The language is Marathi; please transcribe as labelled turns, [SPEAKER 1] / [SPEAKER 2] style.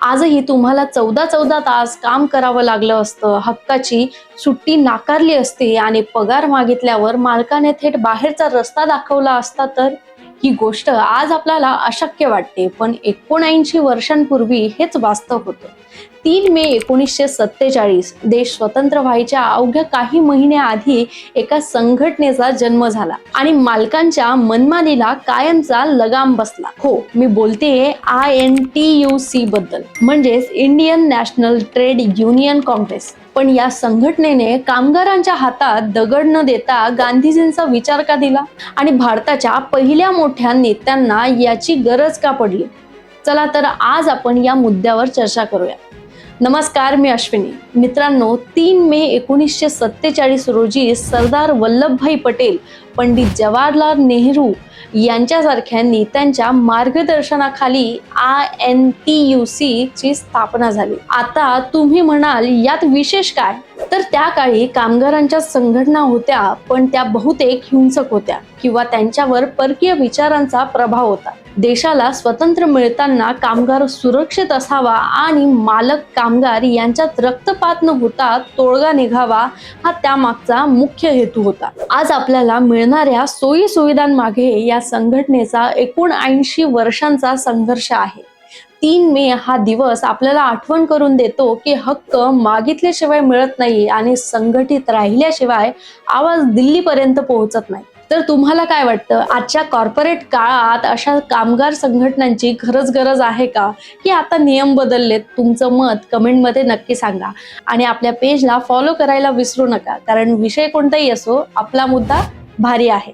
[SPEAKER 1] आजही तुम्हाला 14 तास काम करावं लागलं असतं, हक्काची सुट्टी नाकारली असती आणि पगार मागितल्यावर मालकाने थेट बाहेरचा रस्ता दाखवला असता, तर ही गोष्ट आज आपल्याला अशक्य वाटते, पण 79 वर्षांपूर्वी हेच वास्तव होतं. 3 मे 1947 देश स्वतंत्र व्हायच्या अवघ्या काही महिन्याआधी एका संघटनेचा जन्म झाला आणि मालकांच्या मनमानीला कायमचा लगाम बसला. हो, मी बोलतेय INTUC बद्दल, म्हणजेच Indian national trade union Congress. पण या संघटनेने कामगारांच्या हातात दगड न देता गांधीजींचा विचार का दिला आणि भारताच्या पहिल्या मोठ्या नेत्यांना याची गरज का पडली? चला तर आज आपण या मुद्द्यावर चर्चा करूया. नमस्कार, मी अश्विनी. मित्रांनो, 3 मे 1947 रोजी सरदार वल्लभभाई पटेल, पंडित जवाहरलाल नेहरू यांच्यासारख्या नेत्यांच्या मार्गदर्शनाखाली INTUC ची स्थापना झाली. आता तुम्ही म्हणाल, यात विशेष काय? तर त्या काळी कामगारांच्या संघटना होत्या, पण त्या बहुतेक हिंसक होत्या किंवा त्यांच्यावर परकीय विचारांचा प्रभाव होता. देशाला स्वतंत्र मिळताना कामगार सुरक्षित असावा आणि मालक कामगार यांच्यात रक्तपात न होता तोडगा निघावा, हा त्यामागचा मुख्य हेतू होता. आज आपल्याला मिळणाऱ्या सोयी सुविधांमागे या संघटनेचा 79 वर्षांचा संघर्ष आहे. 3 मे हा दिवस आपल्याला आठवण करून देतो की हक्क मागितल्याशिवाय मिळत नाही आणि संघटित राहिल्याशिवाय आवाज दिल्लीपर्यंत पोहोचत नाही. तर तुम्हाला काय वाटतं, आजच्या कॉर्पोरेट काळात अशा कामगार संघटनांची खरंच गरज आहे का, की आता नियम बदललेत? तुमचं मत कमेंटमध्ये नक्की सांगा आणि आपल्या पेजला फॉलो करायला विसरू नका, कारण विषय कोणताही असो, आपला मुद्दा भारी आहे.